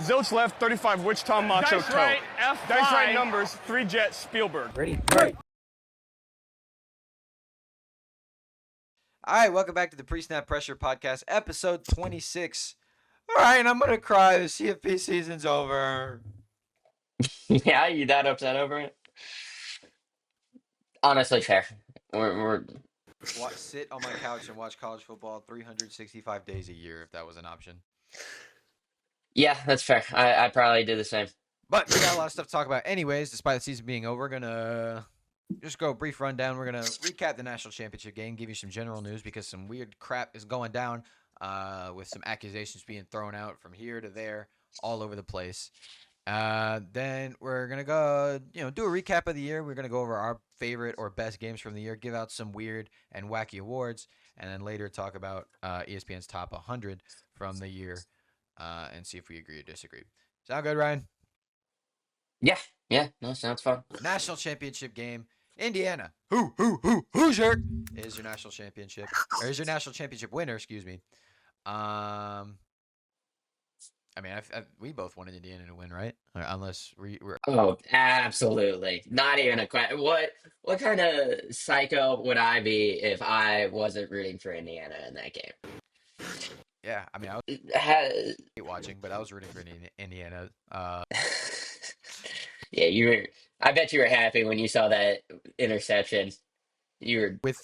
Zilch left, 35 Wichita Macho Dice Toe. right, F5. Dice right numbers, 3 Jet Spielberg. Ready? Right. All right, welcome back to the Pre-Snap Pressure Podcast, episode 26. All right, I'm going to cry. The CFP season's over. Yeah, are you that upset over it? Honestly, fair. We're Sit on my couch and watch college football 365 days a year if that was an option. yeah, that's fair. I probably do the same. But we got a lot of stuff to talk about anyways, despite the season being over. We're going to just go a brief rundown. We're going to recap the national championship game, give you some general news because some weird crap is going down with some accusations being thrown out from here to there all over the place. Then we're going to go, do a recap of the year. We're going to go over our favorite or best games from the year, give out some weird and wacky awards, and then later talk about ESPN's top 100 from the year and see if we agree or disagree. Sound good, Ryan? Yeah, no, sounds fun. National championship game. Indiana. Hoosier is your national championship. Or is your national championship winner, excuse me. We both wanted Indiana to win, right? Unless we're... Oh, absolutely. Not even a question. What kind of psycho would I be if I wasn't rooting for Indiana in that game? Yeah, I was watching, but I was rooting for Indiana. Yeah, you were. I bet you were happy when you saw that interception. You were. With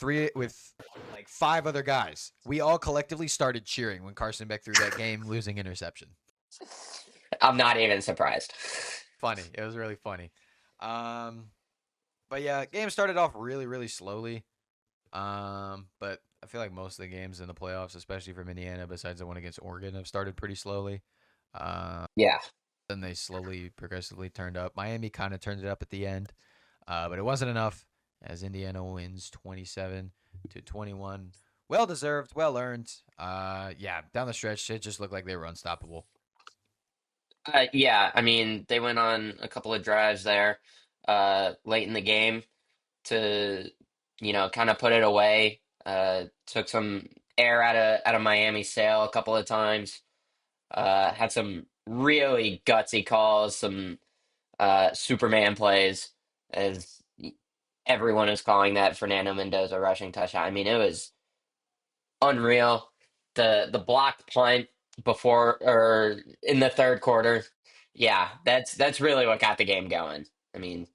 like 5 other guys. We all collectively started cheering when Carson Beck threw that game-losing interception. I'm not even surprised. Funny. It was really funny. But yeah, game started off really, really slowly. But I feel like most of the games in the playoffs, especially from Indiana, besides the one against Oregon, have started pretty slowly. Yeah. Then they slowly, progressively turned up. Miami kind of turned it up at the end, but it wasn't enough as Indiana wins 27-21. Well deserved, well earned. Down the stretch, it just looked like they were unstoppable. Yeah, I mean, they went on a couple of drives there late in the game to, kind of put it away. Took some air out of Miami's sail a couple of times. Had some really gutsy calls, some Superman plays, as everyone is calling that Fernando Mendoza rushing touchdown. I mean, it was unreal. The blocked punt before or in the third quarter. Yeah, that's really what got the game going. I mean,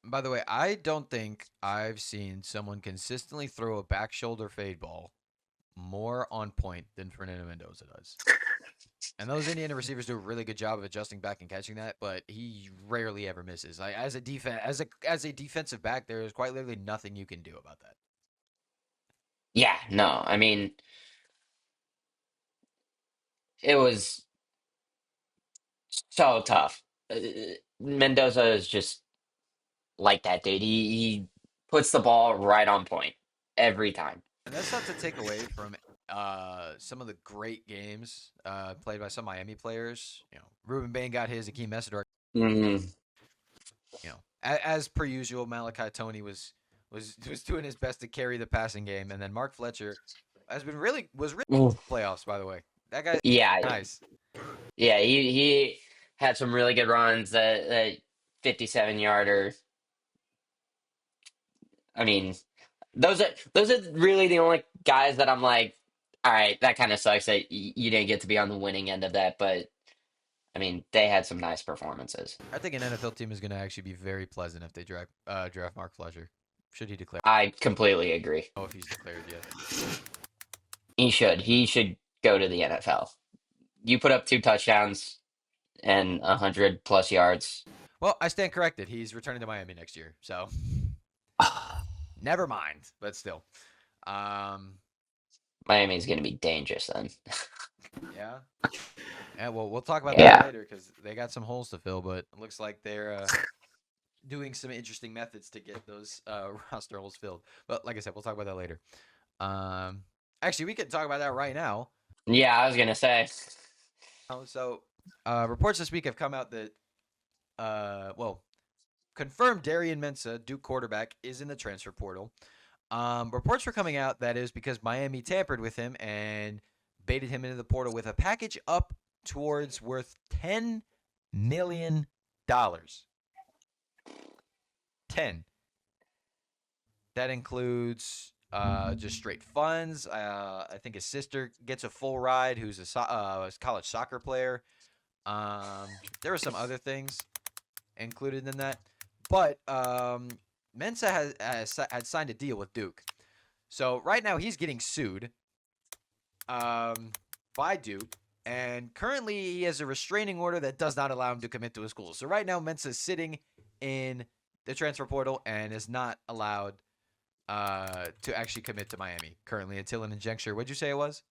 By the way, I don't think I've seen someone consistently throw a back shoulder fade ball more on point than Fernando Mendoza does. And those Indiana receivers do a really good job of adjusting back and catching that, but he rarely ever misses. Like as a defensive back, there is quite literally nothing you can do about that. yeah, no, I mean, it was so tough. Mendoza is just like that dude. He puts the ball right on point every time. And that's not to take away from some of the great games played by some Miami players. Ruben Bain got his, Akeem Messidor. Mm-hmm. As per usual, Malachi Tony was doing his best to carry the passing game, and then Mark Fletcher was really playoffs. By the way, that guy, Yeah, nice. Yeah, he had some really good runs. That 57-yarder. I mean, those are really the only guys that I'm like, all right, that kind of sucks that you didn't get to be on the winning end of that. But I mean, they had some nice performances. I think an NFL team is going to actually be very pleasant if they draft Mark Fletcher. Should he declare? I completely agree. Oh, if he's declared yet. He should. He should go to the NFL. You put up 2 touchdowns and 100+ yards. Well, I stand corrected. He's returning to Miami next year, so never mind. But still, Miami's going to be dangerous then. Yeah. Yeah. Well, we'll talk about that later because they got some holes to fill. But it looks like they're doing some interesting methods to get those roster holes filled. But like I said, we'll talk about that later. Actually, we can talk about that right now. Yeah, I was gonna say. So, reports this week have come out that, confirmed Darian Mensah, Duke quarterback, is in the transfer portal. Reports were coming out that is because Miami tampered with him and baited him into the portal with a package up towards worth $10 million. 10. That includes just straight funds. I think his sister gets a full ride, who's a college soccer player. There were some other things included in that, but Mensa had signed a deal with Duke, so right now he's getting sued by Duke, and currently he has a restraining order that does not allow him to commit to a school. So right now Mensa is sitting in the transfer portal and is not allowed to actually commit to Miami currently until an injunction. What'd you say it was?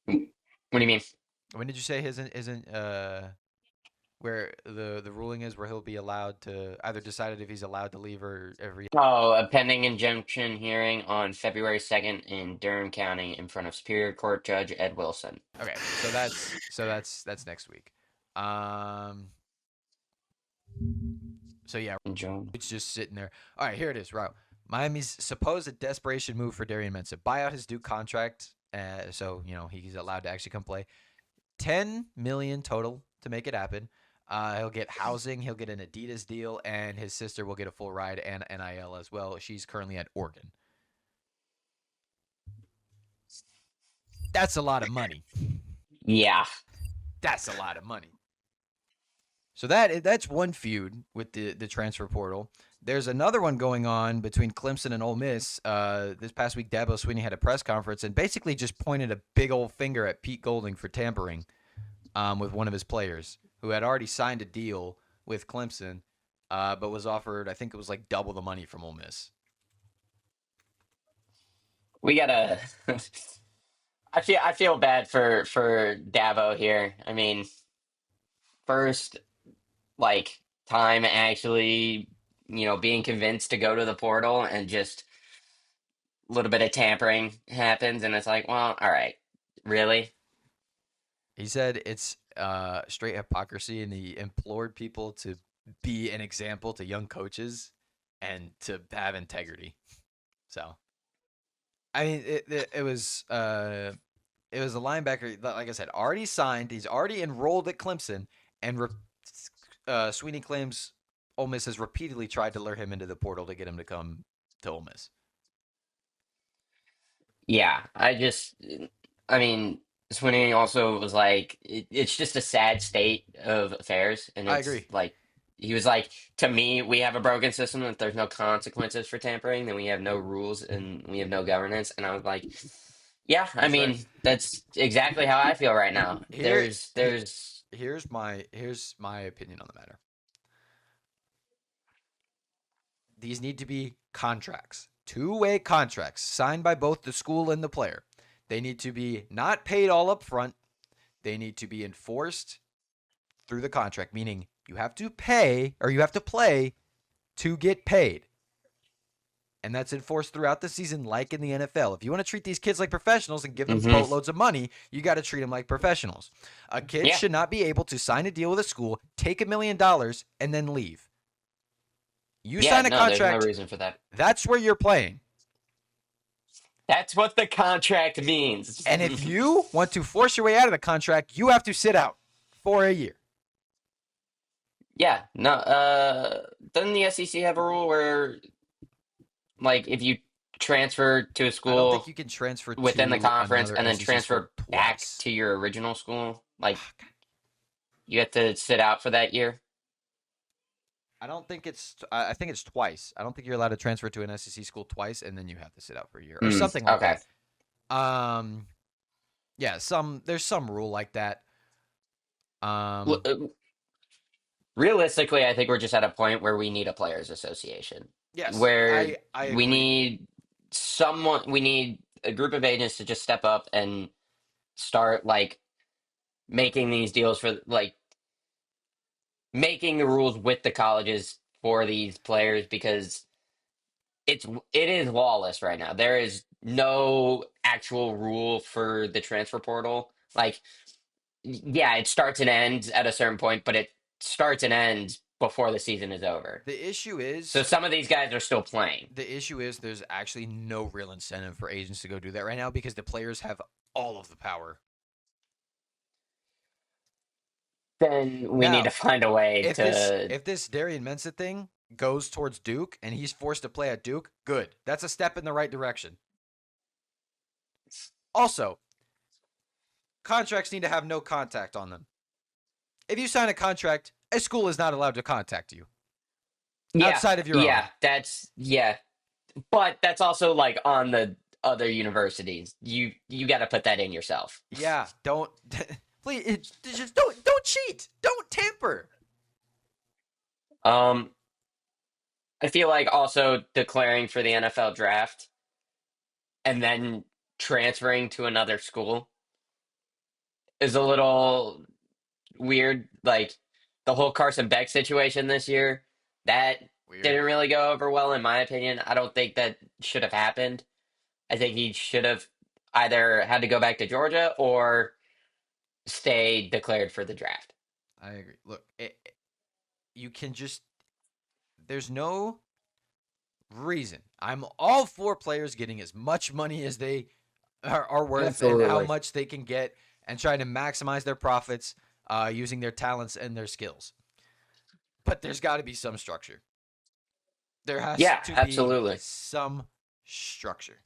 What do you mean? When did you say his isn't where the ruling is where he'll be allowed to either decided if he's allowed to leave or every. Oh, a pending injunction hearing on February 2nd in Durham County in front of Superior Court Judge Ed Wilson. Okay, so that's next week. So yeah, it's just sitting there. All right, here it is, Route. Miami's supposed desperation move for Darian Mensah. Buy out his Duke contract, so he's allowed to actually come play. $10 million total to make it happen. He'll get housing, he'll get an Adidas deal, and his sister will get a full ride and NIL as well. She's currently at Oregon. That's a lot of money. Yeah. That's a lot of money. So that's one feud with the transfer portal. There's another one going on between Clemson and Ole Miss. This past week, Dabo Swinney had a press conference and basically just pointed a big old finger at Pete Golding for tampering with one of his players who had already signed a deal with Clemson, but was offered, I think it was like double the money from Ole Miss. We gotta. I feel bad for Dabo here. I mean, first, like time actually, being convinced to go to the portal, and just a little bit of tampering happens, and it's like, well, all right, really? He said it's straight hypocrisy, and he implored people to be an example to young coaches and to have integrity. So, I mean, it was a linebacker, like I said, already signed. He's already enrolled at Clemson, and Swinney claims Ole Miss has repeatedly tried to lure him into the portal to get him to come to Ole Miss. Yeah, I mean, Swinney also was like, it's just a sad state of affairs, and I it's agree. like, he was like, to me, we have a broken system. If there's no consequences for tampering, then we have no rules and we have no governance. And I was like, yeah, I That's mean, right. that's exactly how I feel right now. Here's my opinion on the matter. These need to be contracts, two-way contracts signed by both the school and the player. They need to be not paid all up front. They need to be enforced through the contract, meaning you have to pay or you have to play to get paid. And that's enforced throughout the season like in the NFL. If you want to treat these kids like professionals and give them boatloads of money, you got to treat them like professionals. A kid should not be able to sign a deal with a school, take $1 million, and then leave. You sign a contract. There's no reason for that. That's where you're playing. That's what the contract means. And if you want to force your way out of the contract, you have to sit out for a year. Yeah, no. Doesn't the SEC have a rule where, like, if you transfer to a I don't school think you can transfer within the to conference another and then SEC transfer school back twice. to your original school, like, you have to sit out for that year? I don't think it's. I think it's twice. I don't think you're allowed to transfer to an SEC school twice, and then you have to sit out for a year or something like Okay. that. Yeah, there's some rule like that. Realistically, I think we're just at a point where we need a players' association. Yes, Where I we agree. we need a group of agents to just step up and start, like, making these deals for, like, making the rules with the colleges for these players, because it is lawless right now. There is no actual rule for the transfer portal. Like, yeah, it starts and ends at a certain point, but it starts and ends before the season is over. The issue So is some of these guys are still playing. there's actually no real incentive for agents to go do that right now because the players have all of the power. then we need to Now, find a way if this to. if this Darian Mensah thing goes towards Duke and he's forced to play at Duke, good. That's a step in the right direction. Also, contracts need to have no contact on them. If you sign a contract, a school is not allowed to contact you Yeah, outside of your yeah, own. yeah. But that's also like on the other universities. You got to put that in yourself. Yeah, don't please just don't cheat. Don't tamper. Um, I feel like also declaring for the NFL draft and then transferring to another school is a little weird. Like the whole Carson Beck situation this year, that Weird. didn't really go over well, in my opinion. I don't think that should have happened. I think he should have either had to go back to Georgia or stay declared for the draft. I agree. Look, you can just there's no reason. I'm all for players getting as much money as they are worth and how Absolutely. much they can get and trying to maximize their profits using their talents and their skills. But there's got to be some structure. There has Yeah, to be absolutely. some structure.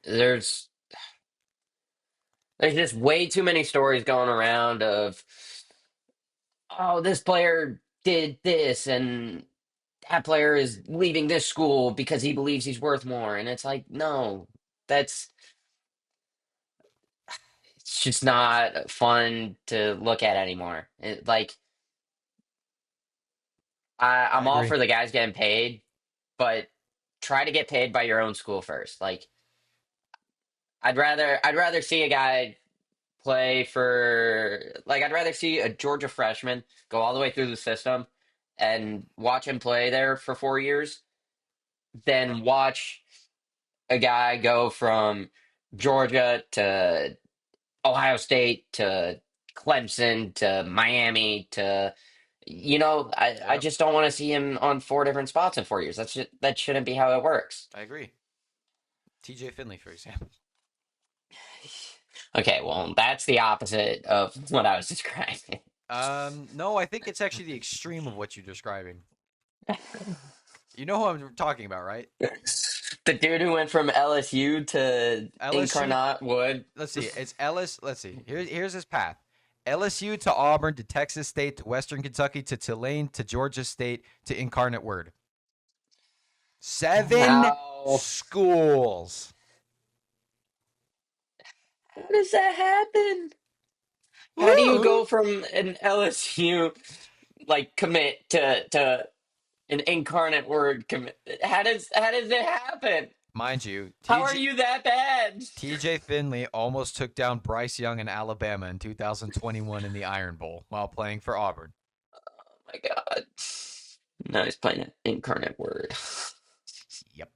There's there's just way too many stories going around of, oh, this player did this and that player is leaving this school because he believes he's worth more. And it's like, no, that's it's just not fun to look at anymore. Like I I'm all agree. for the guys getting paid, but try to get paid by your own school first. Like I'd rather see a guy play for, like, I'd rather see a Georgia freshman go all the way through the system and watch him play there for 4 years than watch a guy go from Georgia to Ohio State to Clemson to Miami to, I Yep, just don't want to see him on four different spots in 4 years. That shouldn't be how it works. I agree. TJ Finley, for example. Okay, well, that's the opposite of what I was describing. No, I think it's actually the extreme of what you're describing. You know who I'm talking about, right? The dude who went from LSU to LSU. Incarnate Wood. Let's see. It's Ellis. Let's see. Here's his path. LSU to Auburn to Texas State to Western Kentucky to Tulane to Georgia State to Incarnate Word. 7 How schools. how does that happen? How do you Woo! go from an LSU like commit to an Incarnate Word commit? How does it happen? Mind you, How are you that bad? TJ Finley almost took down Bryce Young in Alabama in 2021 in the Iron Bowl while playing for Auburn. Oh my God. Now he's playing an Incarnate Word. Yep.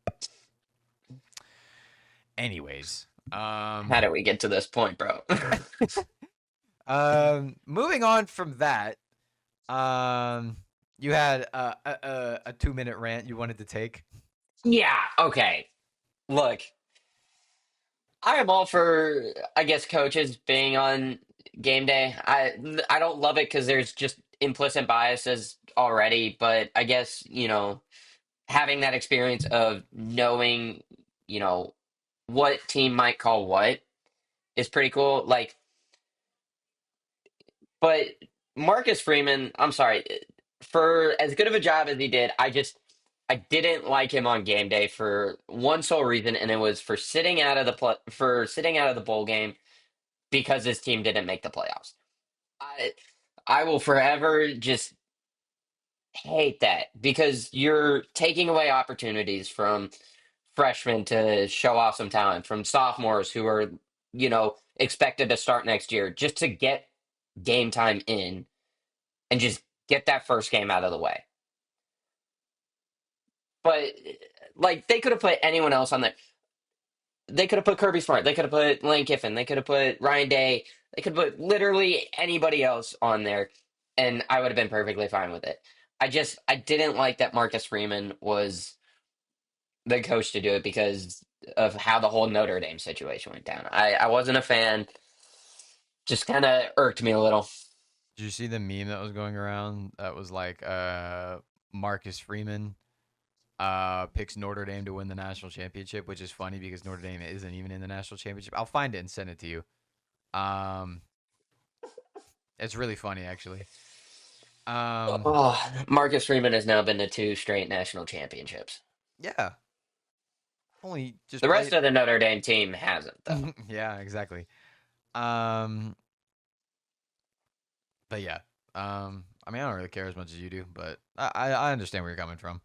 Anyways, How did we get to this point, bro? moving on from that, you had a 2-minute rant you wanted to take. Yeah, okay. Look, I am all for, I guess, coaches being on game day. I don't love it because there's just implicit biases already, but I guess, having that experience of knowing, you know, what team might call what is pretty cool. Like, but Marcus Freeman, I'm sorry, for as good of a job as he did, I didn't like him on game day for one sole reason, and it was for sitting out of the bowl game because his team didn't make the playoffs. I I will forever just hate that because you're taking away opportunities from freshmen to show off some talent, from sophomores who are, expected to start next year just to get game time in and just get that first game out of the way. But like they could have put anyone else on there. They could have put Kirby Smart. They could have put Lane Kiffin. They could have put Ryan Day. They could put literally anybody else on there, and I would have been perfectly fine with it. I didn't like that Marcus Freeman was the coach to do it because of how the whole Notre Dame situation went down. I wasn't a fan. Just kind of irked me a little. Did you see the meme that was going around? That was like Marcus Freeman picks Notre Dame to win the national championship, which is funny because Notre Dame isn't even in the national championship. I'll find it and send it to you. Um, it's really funny actually. Um, Oh, Marcus Freeman has now been to 2 straight national championships. yeah, only just The rest played. of the Notre Dame team hasn't, though. Yeah, exactly. Um, but yeah. I mean, I don't really care as much as you do, but I understand where you're coming from.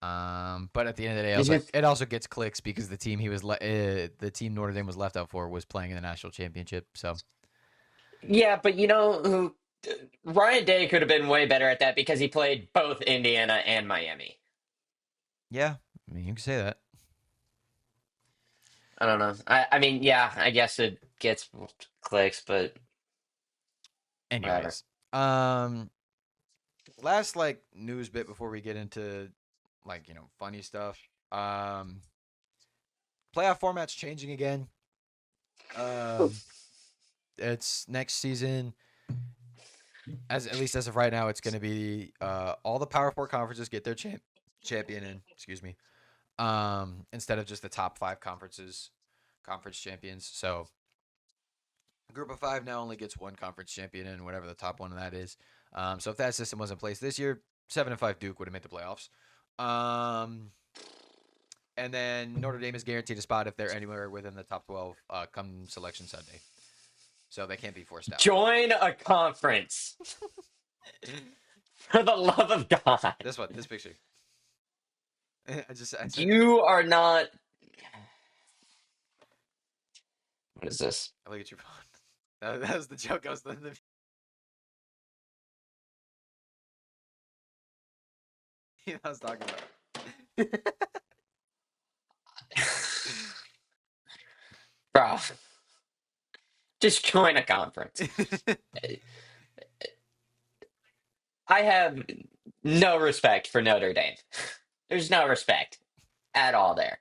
But at the end of the day, Did you? it also gets clicks because the team the team Notre Dame was left out for was playing in the national championship. So Yeah, but you know who? Ryan Day could have been way better at that because he played both Indiana and Miami. yeah, I mean you can say that. I don't know. I mean, yeah, I guess it gets clicks, but whatever. Anyways, last like news bit before we get into like funny stuff. Um, Playoff format's changing again. Um, it's next season. As at least as of right now, it's going to be all the Power Four conferences get their champion in. Excuse me. Instead of just the top 5 conference champions. So a group of 5 now only gets one conference champion in, whatever the top one of that is. So if that system was in place this year, 7-5 Duke would have made the playoffs. And then Notre Dame is guaranteed a spot if they're anywhere within the top 12 come selection Sunday. So they can't be forced out. Join a conference for the love of God. This picture. I said, You are not. What is this? I look at your phone. That was the joke I was the I was talking about. Bro, just join a conference. I have no respect for Notre Dame. There's no respect at all there.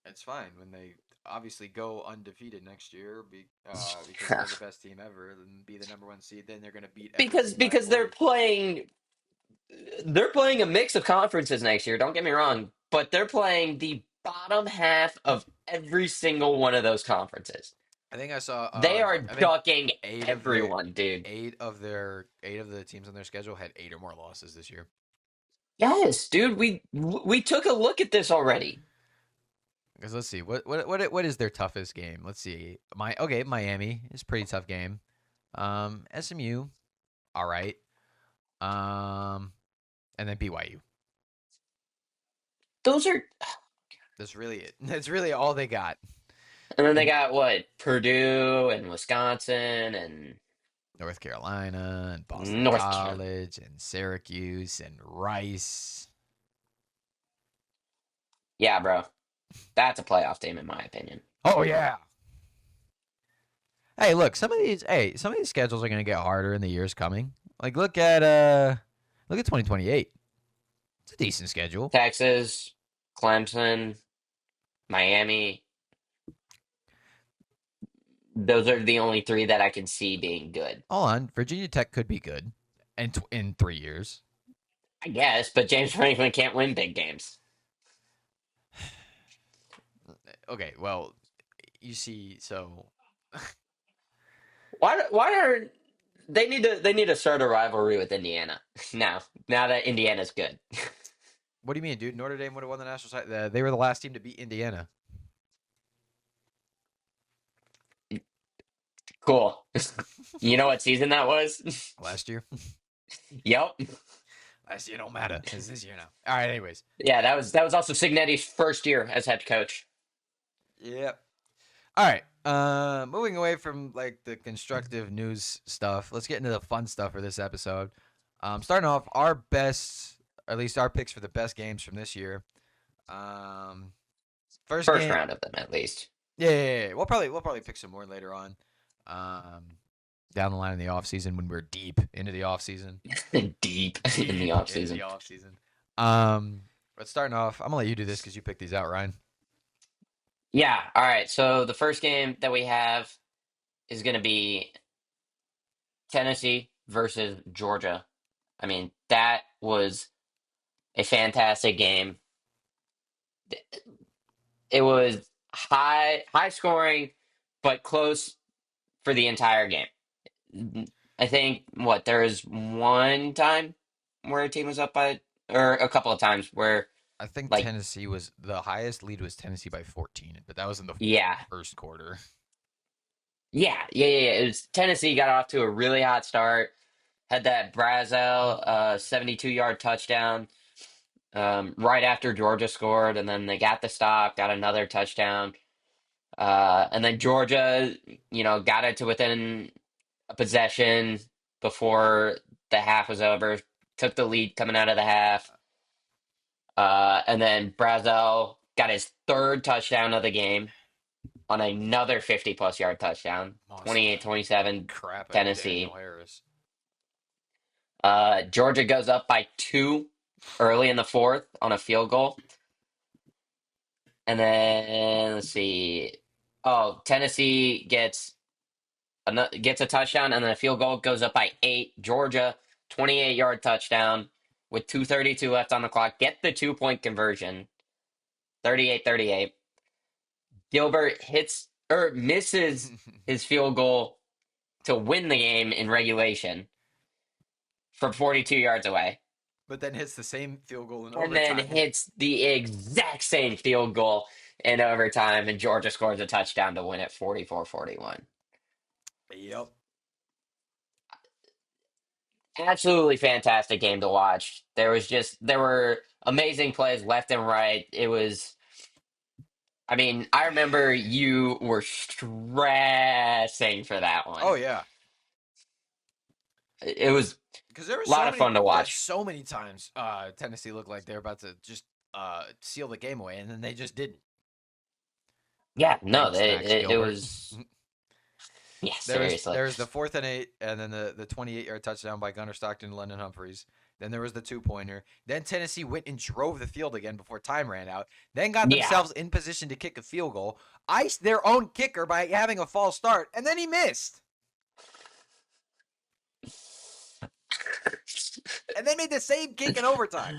It's fine when they obviously go undefeated next year because they're the best team ever and be the number 1 seed. Then they're going to beat every because team by a because point. they're playing a mix of conferences next year. Don't get me wrong, but they're playing the bottom half of every single one of those conferences. I think I saw. They are I think ducking eight of their everyone, dude. 8 of the teams on their schedule had 8 or more losses this year. Yes, dude. We took a look at this already. Because let's see what is their toughest game. Let's see. Miami is a pretty tough game. SMU, all right. And then BYU. Those are, That's really it. That's really all they got. and then they And got what, Purdue and Wisconsin and North Carolina and Boston North Carolina. College and Syracuse and Rice. Yeah, bro. That's a playoff team in my opinion. Oh yeah. Hey, look, some of these schedules are going to get harder in the years coming. Like look at 2028. It's a decent schedule. Texas, Clemson, Miami. Those are the only 3 that I can see being good. Hold on, Virginia Tech could be good in 3 years. I guess, but James Franklin can't win big games. Okay, well, you see, so Why are they need to start a rivalry with Indiana now that Indiana's good. what do you mean, dude? Notre Dame would have won the national title. They were the last team to beat Indiana Cool. You know what season that was? last year. Yep. Last year don't matter. It's this year now. All right, anyways. Yeah, that was also Signetti's first year as head coach. Yep. All right. Moving away from like the constructive news stuff, let's get into the fun stuff for this episode. Starting off our best, or at least our picks for the best games from this year. First game, Round of them at least. yeah. We'll probably pick some more later on. Down the line in the off season when we're deep into the off season. Deep in the off In season. the off season. But starting off, I'm gonna let you do this because you picked these out, Ryan. Yeah. All right. So the first game that we have is going to be Tennessee versus Georgia. I mean, that was a fantastic game. It was high scoring, but close for the entire game. I think what there was one time where a team was up by, or a couple of times where I think like Tennessee was the highest lead was Tennessee by 14, but that was in the yeah, first quarter. yeah. It was Tennessee got off to a really hot start. Had that Brazel 72-yard touchdown right after Georgia scored, and then they got the stop, got another touchdown. And then Georgia, got it to within a possession before the half was over, took the lead coming out of the half. And then Brazel got his third touchdown of the game on another 50-plus yard touchdown, Awesome. 28-27 Crap out of Daniel Tennessee. Harris. Georgia goes up by 2 early in the fourth on a field goal. And then let's see. Oh, Tennessee gets a touchdown, and then a field goal, goes up by 8. Georgia, 28-yard touchdown with 2:32 left on the clock. Get the 2-point conversion, 38-38. Gilbert hits or misses his field goal to win the game in regulation from 42 yards away, But then hits the same field goal in and then overtime. hits the exact same field goal in overtime, and Georgia scores a touchdown to win it 44-41. Yep. Absolutely fantastic game to watch. There were amazing plays left and right. I mean, I remember you were stressing for that Oh one. yeah. It was Because there were a lot so of many fun to watch. so many times Tennessee looked like they were about to just seal the game away, and then they just didn't. Yeah, no, Thanks, Max it Gilbert. was, yeah, There was seriously. there was the 4th and 8, and then the 28-yard touchdown by Gunnar Stockton and London Humphreys. Then there was the 2-pointer. Then Tennessee went and drove the field again before time ran out. Then got Yeah. themselves in position to kick a field goal. Iced their own kicker by having a false start, and then he missed. And they made the same kick in overtime.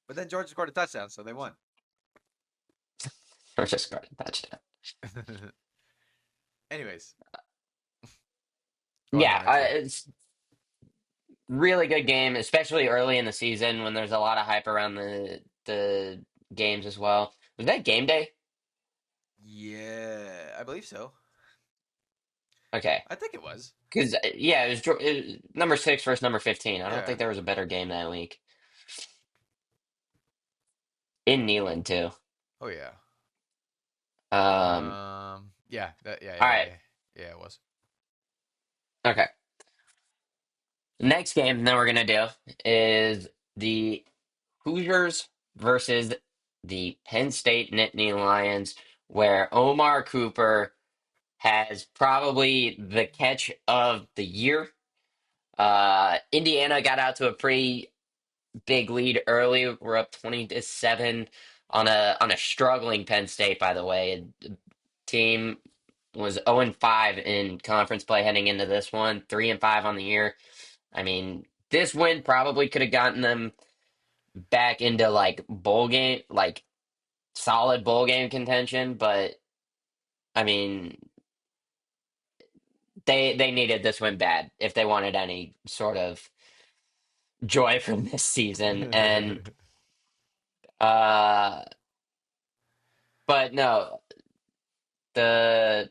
But then Georgia scored a touchdown, so they won. Georgia scored a touchdown. Anyways. Yeah, it's really good game, especially early in the season when there's a lot of hype around the games as well. Was that game day? Yeah, I believe so. Okay. I think it was. Because, yeah, it was number 6 versus number 15. I don't Yeah. think there was a better game that week. In Neyland, too. Oh yeah. Yeah. All right. Yeah, it was. Okay. Next game that we're going to do is the Hoosiers versus the Penn State Nittany Lions, where Omar Cooper has probably the catch of the year. Indiana got out to a pretty big lead early. We're up 20-7 on a struggling Penn State, by the way. The team was 0-5 in conference play heading into this one, 3-5 on the year. I mean, this win probably could have gotten them back into like bowl game, like solid bowl game contention, but I mean, they needed this win bad if they wanted any sort of joy from this season. And uh but no, the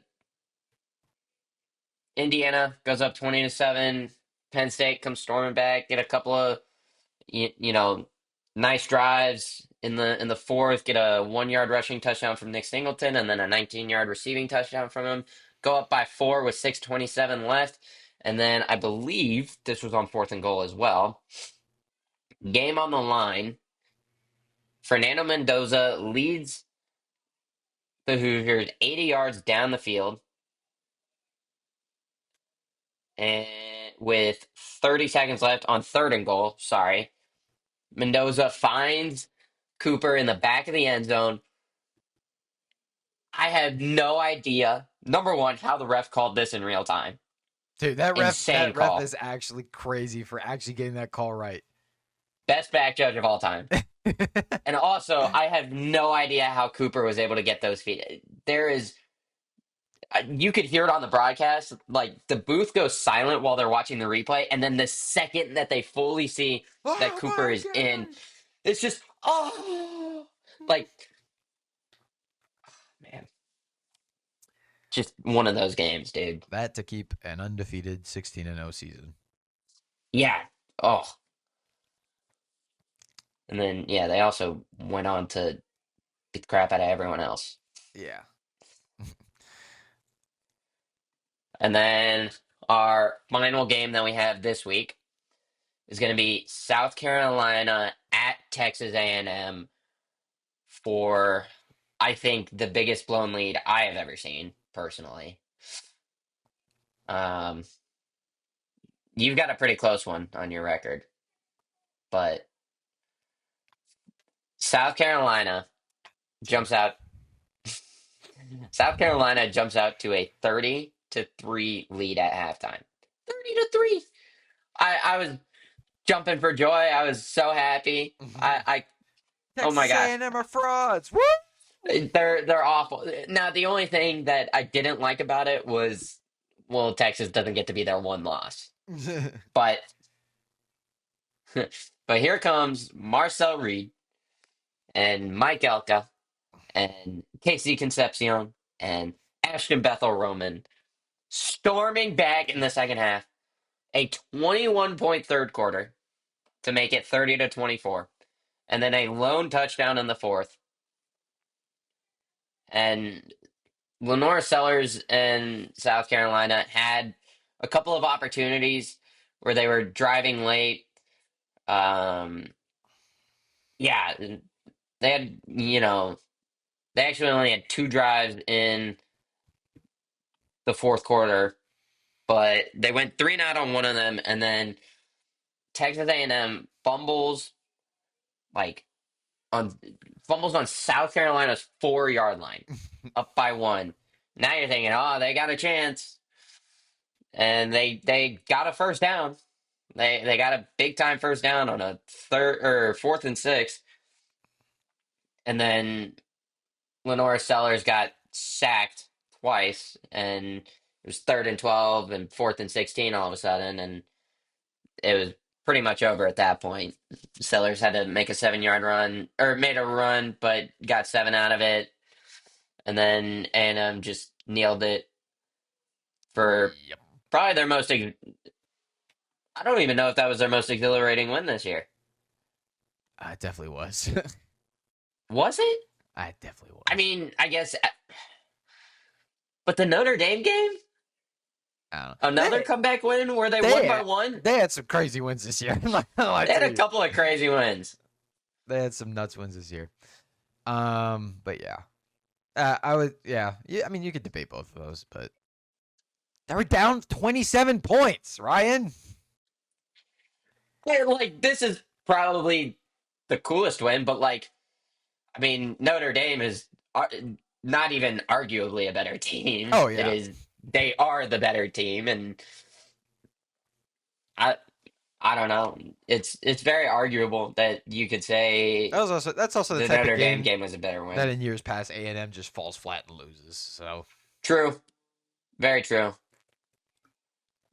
Indiana goes up 20-7. Penn State comes storming back, get a couple of nice drives in the fourth, get a 1-yard rushing touchdown from Nick Singleton, and then a 19-yard receiving touchdown from him. Go up by 4 with 6:27 left, and then I believe this was on 4th and goal as well. Game on the line. Fernando Mendoza leads the Hoosiers 80 yards down the field, and with 30 seconds left on 3rd and goal. Sorry, Mendoza finds Cooper in the back of the end zone. I have no idea Number one, how the ref called this in real time. Dude, that Insane ref call. is actually crazy for actually getting that call right. Best back judge of all time. And also, I have no idea how Cooper was able to get those feet. There is, you could hear it on the broadcast. Like the booth goes silent while they're watching the replay, and then the second that they fully see that Oh Cooper my is in, god! it's just like man, just one of those games, dude. That to keep an undefeated 16-0 season. Yeah. Oh. And then yeah, they also went on to beat the crap out of everyone else. Yeah. And then our final game that we have this week is going to be South Carolina at Texas A&M for, I think, the biggest blown lead I have ever seen personally. Um, you've got a pretty close one on your record, but South Carolina jumps out. South Carolina jumps out to a 30-3 lead at halftime. 30-3. I was jumping for joy. I was so happy. I oh my Texas gosh. A&M are frauds. Woo! They're awful. Now the only thing that I didn't like about it was, well, Texas doesn't get to be their one loss. But but here comes Marcel Reed and Mike Elka and Casey Concepcion and Ashton Bethel Roman storming back in the second half. A 21-point third quarter to make it 30-24. And then a lone touchdown in the fourth. And Lenore Sellers and South Carolina had a couple of opportunities where they were driving late. Yeah, they had, they actually only had two drives in the fourth quarter, but they went 3 and out on one of them, and then Texas A&M like on fumbles on South Carolina's 4-yard line, up by one. Now you're thinking, oh, they got a chance. And they got a first down. They got a big time first down on a third or fourth and six, and then Lenora Sellers got sacked twice, and it was 3rd and 12 and 4th and 16 all of a sudden, and it was pretty much over at that point. Sellers had to make a 7-yard run, or made a run, but got 7 out of it, and then A&M just nailed it for Yep. probably their most. I don't even know if that was their most exhilarating win this year. It definitely was. Was it? I definitely was. I mean, I guess. But the Notre Dame game? I don't know. Another comeback win where they won by one? They had some crazy wins this year. They had a couple of crazy wins. They had some nuts wins this year. But yeah. I would, yeah. I mean, you could debate both of those, but they were down 27 points, Ryan. Yeah, like, this is probably the coolest win, but, like, I mean, Notre Dame is not even arguably a better team. Oh, yeah. They are the better team, and I don't know. It's very arguable that you could say That's also the the type Notre of Dame game game was a better that win. in years past A&M just falls flat and loses. So True. Very true.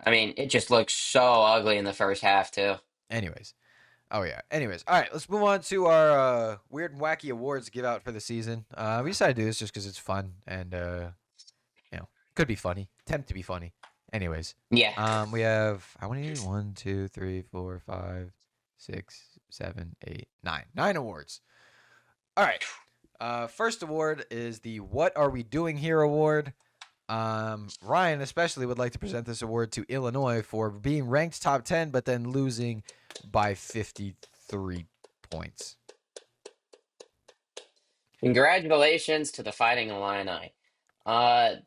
I mean, it just looks so ugly in the first half, too. anyways. Oh yeah. Anyways, all right. Let's move on to our weird and wacky awards to give out for the season. We decided to do this just because it's fun and could be funny. Attempt to be funny. Anyways, Yeah. we have how many? 1, 2, 3, 4, 5, 6, 7, 8, 9. 9 awards. All right. First award is the "What Are We Doing Here" award. Ryan especially would like to present this award to Illinois for being ranked top 10, but then losing by 53 points. Congratulations to the Fighting Illini.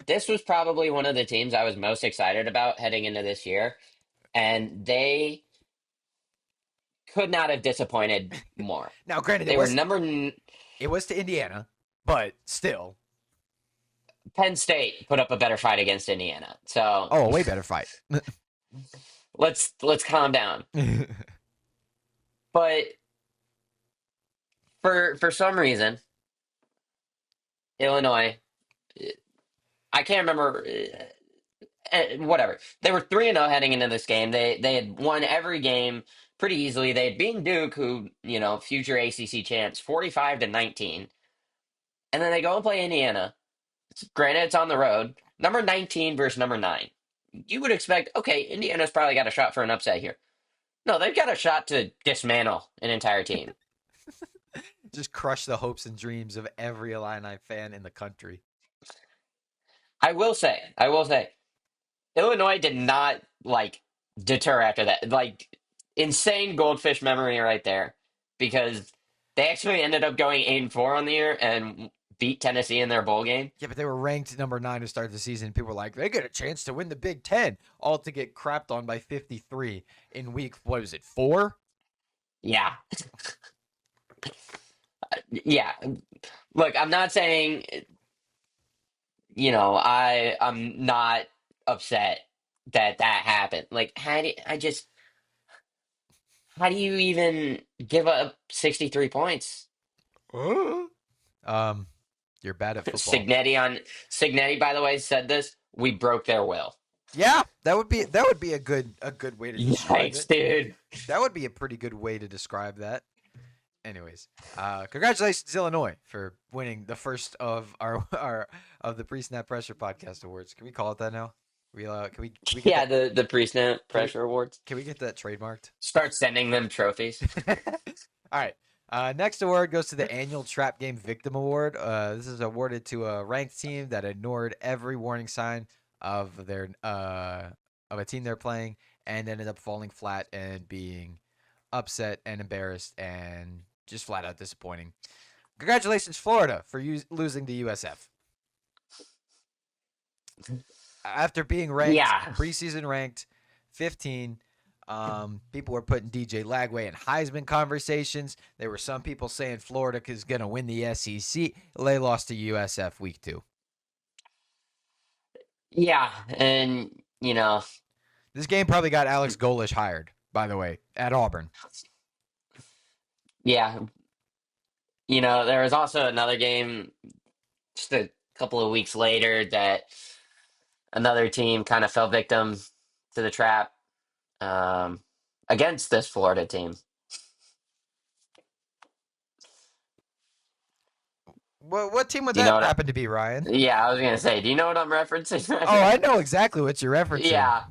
This was probably one of the teams I was most excited about heading into this year, and they could not have disappointed more. Now, granted, They were it was to Indiana, but still. Penn State put up a better fight against Indiana. So Oh, a way better fight. let's calm down. But for some reason, Illinois, I can't remember. Whatever. They were 3-0 heading into this game. They had won every game pretty easily. They had beaten Duke, who, future ACC champs, 45-19. And then they go and play Indiana. Granted, it's on the road. Number 19 versus number 9. You would expect, okay, Indiana's probably got a shot for an upset here. No, they've got a shot to dismantle an entire team. Just crush the hopes and dreams of every Illini fan in the country. I will say, Illinois did not deter after that. Insane goldfish memory right there, because they actually ended up going 8-4 on the year and beat Tennessee in their bowl game. Yeah, but they were ranked number 9 to start the season. People were like, they get a chance to win the Big Ten, all to get crapped on by 53 in week, what was it, 4? Yeah. Yeah. Look, I'm not saying, I'm not upset that happened. How do you even give up 63 points? You're bad at football. Signetti, by the way, said this. We broke their will. Yeah, that would be a good way to describe Yikes, it. dude. That would be a pretty good way to describe that. Anyways, congratulations Illinois for winning the first of our of the Pre-Snap Pressure Podcast Awards. Can we call it that now? Can we get that, the pre-snap pressure awards. can we get that trademarked? Start sending them trophies. All right. Next award goes to the annual Trap Game Victim Award. This is awarded to a ranked team that ignored every warning sign of their of a team they're playing and ended up falling flat and being upset and embarrassed and just flat out disappointing. Congratulations, Florida, for losing to USF. After being ranked, preseason ranked 15, people were putting DJ Lagway in Heisman conversations. There were some people saying Florida is going to win the SEC. They lost to USF week 2. Yeah, and this game probably got Alex Golish hired, by the way, at Auburn. Yeah. There was also another game just a couple of weeks later that another team kind of fell victim to the trap against this Florida team. What team would that happen to be, Ryan? Yeah, I was going to say, do you know what I'm referencing? Oh, I know exactly what you're referencing. Yeah.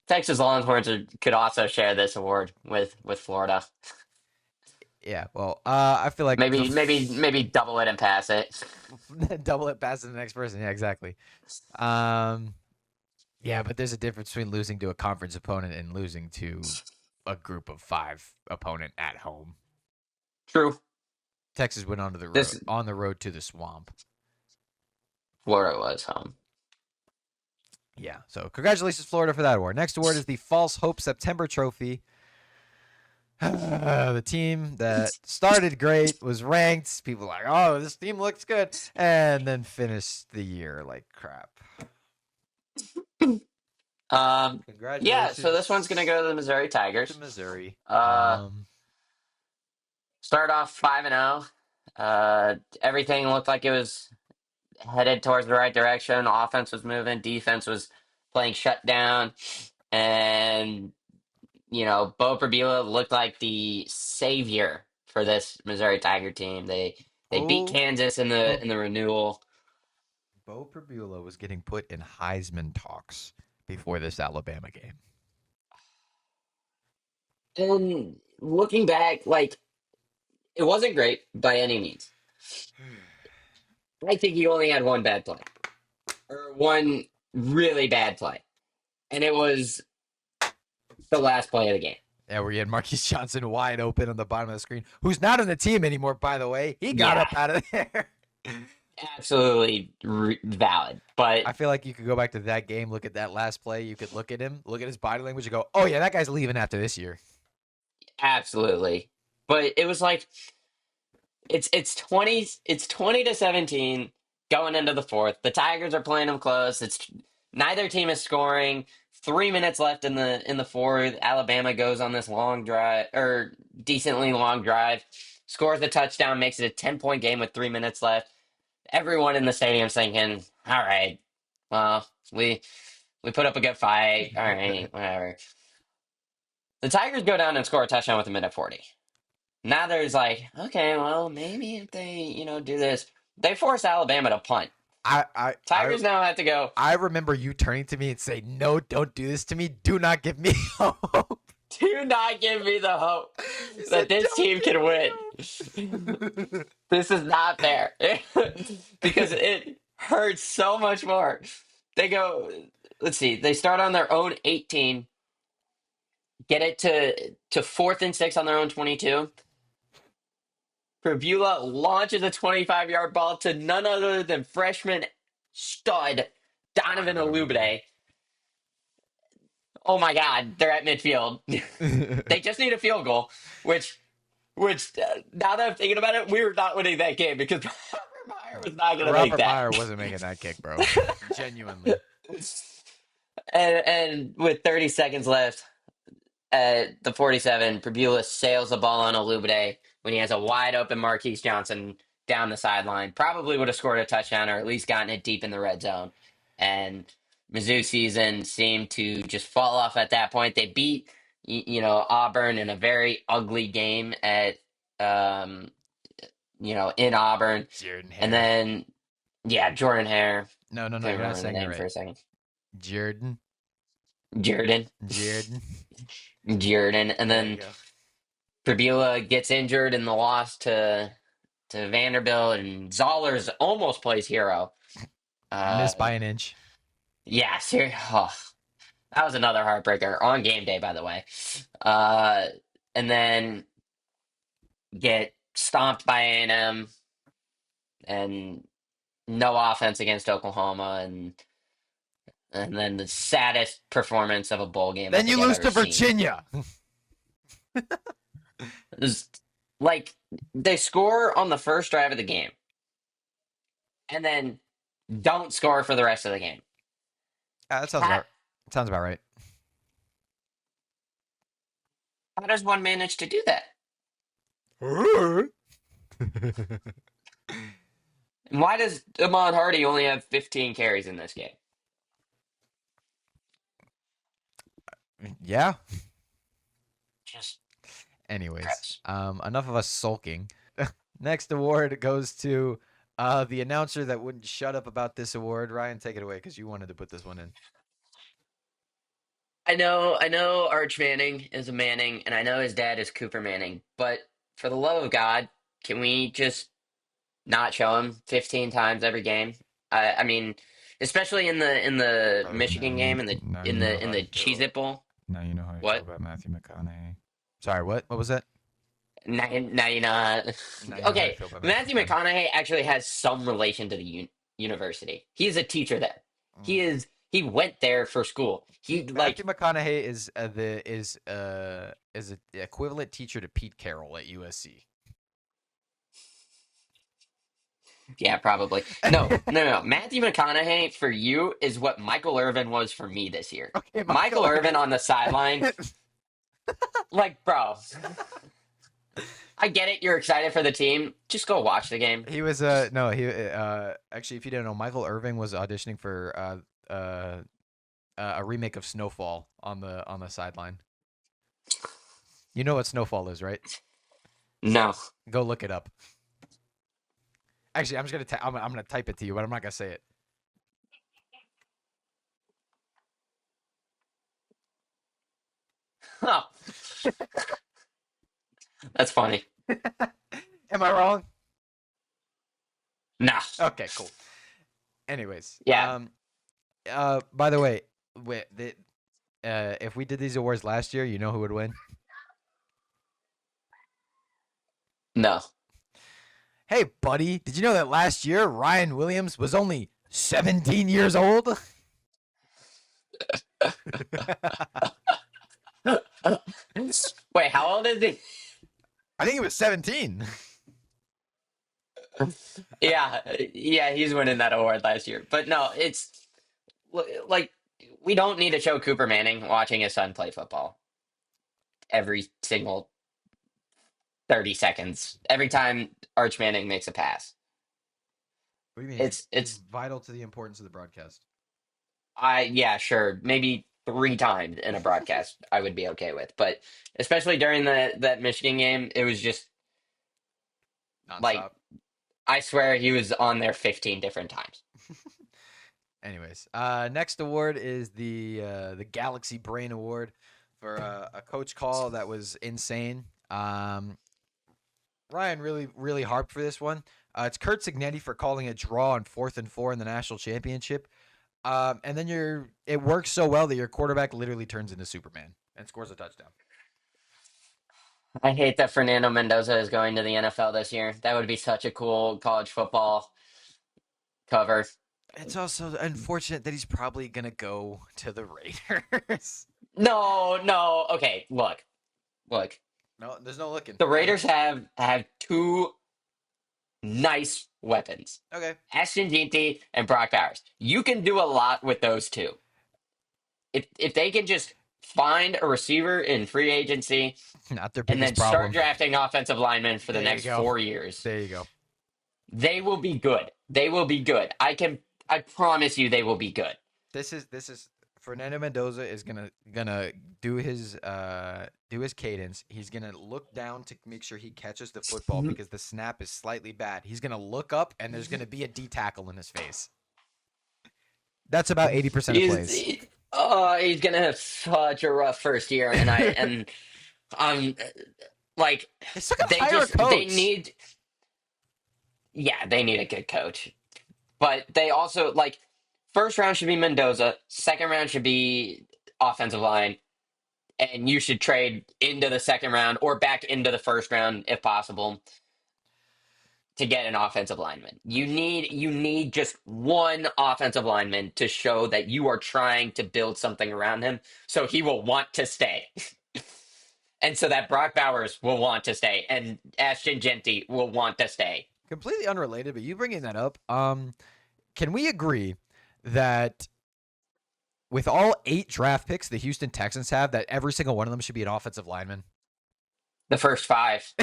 Texas Longhorns could also share this award with Florida. Yeah, well, I feel like maybe double it and pass it. Double it, pass it to the next person. Yeah, exactly. Yeah, but there's a difference between losing to a conference opponent and losing to a group of 5 opponent at home. True. Texas went on the road to the swamp. Florida was home. Yeah, so congratulations, Florida, for that award. Next award is the False Hope September Trophy. The team that started great, was ranked. People were like, oh, this team looks good, and then finished the year like crap. Congratulations. Yeah, so this one's gonna go to the Missouri Tigers. To Missouri. Start off 5-0. Everything looked like it was headed towards the right direction. Offense was moving, defense was playing shutdown, and Bo Prabula looked like the savior for this Missouri Tiger team. They beat Kansas in the renewal. Bo Prabula was getting put in Heisman talks before this Alabama game. And looking back, it wasn't great by any means. I think he only had one bad play, or one really bad play, and it was the last play of the game. Yeah, where you had Marquise Johnson wide open on the bottom of the screen, who's not on the team anymore, by the way. He got up out of there. Absolutely valid. But I feel like you could go back to that game, look at that last play. You could look at him, look at his body language, and go, oh, yeah, that guy's leaving after this year. Absolutely. But it was it's 20 to 17 going into the fourth. The Tigers are playing them close. It's neither team is scoring. 3 minutes left in the fourth. Alabama goes on this long drive or decently long drive, scores the touchdown, makes it a 10-point game with 3 minutes left. Everyone in the stadium's thinking, "All right, well, we put up a good fight. All right, whatever." The Tigers go down and score a touchdown with a minute 40. Now there's like, okay, well, maybe if they, do this, they force Alabama to punt. I I I Tigers now have to go, I remember you turning to me and saying, "No, don't do this to me. Do not give me hope." do not give me the hope You that said, this "Don't team give can win. me hope." This is not fair because it hurts so much more. They go, let's see, they start on their own 18, get it to fourth and six on their own 22. Provula launches a 25-yard ball to none other than freshman stud Donovan Olubide. Oh my God, they're at midfield. They just need a field goal, which now that I'm thinking about it, we were not winning that game because Robert Meyer was not going to make Robert that. Meyer wasn't making that kick, bro. Genuinely. And with 30 seconds left at the 47, Provula sails the ball on Olubide when he has a wide open Marquise Johnson down the sideline. Probably would have scored a touchdown or at least gotten it deep in the red zone. And Mizzou season seemed to just fall off at that point. They beat, Auburn in a very ugly game at, in Auburn. Jordan And Hare. then, yeah, Jordan Hare. No, you're Couldn't not remember the saying it name for right. a second. Jordan. Jordan. Jordan. And There you then go. Provula gets injured in the loss to Vanderbilt, and Zollers almost plays hero. Missed by an inch. Yeah, oh, that was another heartbreaker on game day, by the way. And then get stomped by A&M, and no offense against Oklahoma, and then the saddest performance of a bowl game I Then you think I've lose ever to seen. Virginia. It was like they score on the first drive of the game, and then don't score for the rest of the game. That How, sounds about right. how does one manage to do that? And why does Ahmad Hardy only have 15 carries in this game? Yeah. Just Anyways, gross. enough of us sulking. Next award goes to the announcer that wouldn't shut up about this award. Ryan, take it away because you wanted to put this one in. I know Arch Manning is a Manning, and I know his dad is Cooper Manning, but for the love of God, can we just not show him 15 times every game? I mean, especially in the Michigan game in the Cheez It Bowl. Now you know how I feel What? about Matthew McConaughey. Sorry, what? What was that? Now you know. Now you know how I Okay, feel about Matthew McConaughey. McConaughey actually has some relation to the university. He is a teacher there. He went there for school. He Matthew McConaughey is the equivalent teacher to Pete Carroll at USC. Yeah, probably. No. Matthew McConaughey for you is what Michael Irvin was for me this year. Okay, Michael Irvin on the sideline, like, bro. I get it. You're excited for the team. Just go watch the game. He was no he actually, if you didn't know, Michael Irving was auditioning for a remake of Snowfall on the sideline. You know what Snowfall is, right? No. Go look it up. Actually, I'm just gonna I'm gonna type it to you, but I'm not gonna say it. Oh. That's funny. Am I wrong? No. Okay, cool. Anyways, Yeah. by the way, if we did these awards last year, you know who would win? No. Hey, buddy, did you know that last year Ryan Williams was only 17 years old? Wait, how old is he? I think he was 17. Yeah, yeah, he's winning that award last year. But no, it's like we don't need to show Cooper Manning watching his son play football every single 30 seconds. Every time Arch Manning makes a pass. What do you mean? He's It's vital to the importance of the broadcast. yeah, sure. Maybe three times in a broadcast I would be okay with. But especially during that Michigan game, it was just like Nonstop. I swear he was on there 15 different times. Anyways, next award is the Galaxy Brain Award for a coach call that was insane. Ryan really harped for this one. It's Kurt Signetti for calling a draw on 4th and 4 in the national championship. And then it works so well that your quarterback literally turns into Superman and scores a touchdown. I hate that Fernando Mendoza is going to the NFL this year. That would be such a cool college football cover. It's also unfortunate that he's probably gonna go to the Raiders. No, no. Okay, look. No, there's no looking. The Raiders have two nice weapons. Okay. Ashton Jeanty and Brock Bowers. You can do a lot with those two. If they can just find a receiver in free agency Not their and biggest then start problem. drafting offensive linemen for the There you next go. 4 years, There you go. they will be good. They will be good. I promise you they will be good. This is Fernando Mendoza is gonna do his cadence. He's gonna look down to make sure he catches the football because the snap is slightly bad. He's gonna look up and there's gonna be a D tackle in his face. That's about 80% of plays. He's gonna have such a rough first year, and um like They still gotta hire a they coach. need, yeah, they need a good coach. But they also like first round should be Mendoza, second round should be offensive line, and you should trade into the second round or back into the first round if possible to get an offensive lineman. You need just one offensive lineman to show that you are trying to build something around him so he will want to stay. And so that Brock Bowers will want to stay and Ashton Jeanty will want to stay. Completely unrelated, but you bringing that up. Can we agree that with all 8 draft picks the Houston Texans have, that every single one of them should be an offensive lineman? The first 5.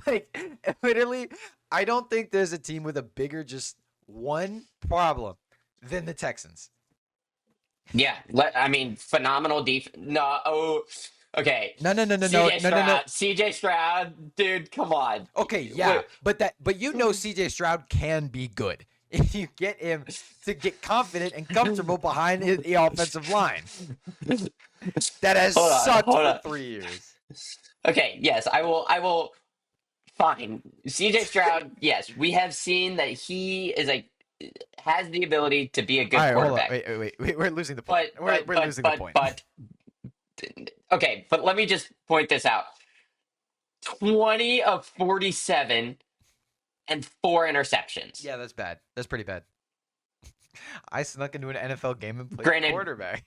Like, literally, I don't think there's a team with a bigger just one problem than the Texans. Yeah, I mean, phenomenal defense. No, okay. No. CJ Stroud, CJ Stroud, dude, come on. Okay, yeah, Wait, but CJ Stroud can be good if you get him to get confident and comfortable behind the offensive line. That has sucked for 3 years. Okay, yes, I will. I will. Fine, CJ Stroud. Yes, we have seen that he is has the ability to be a good All right, quarterback. hold on. Wait. We're losing the point. But We're losing the point. Okay, but let me just point this out. 20 of 47 and 4 interceptions. Yeah, that's bad. That's pretty bad. I snuck into an NFL game and played Granted- quarterback.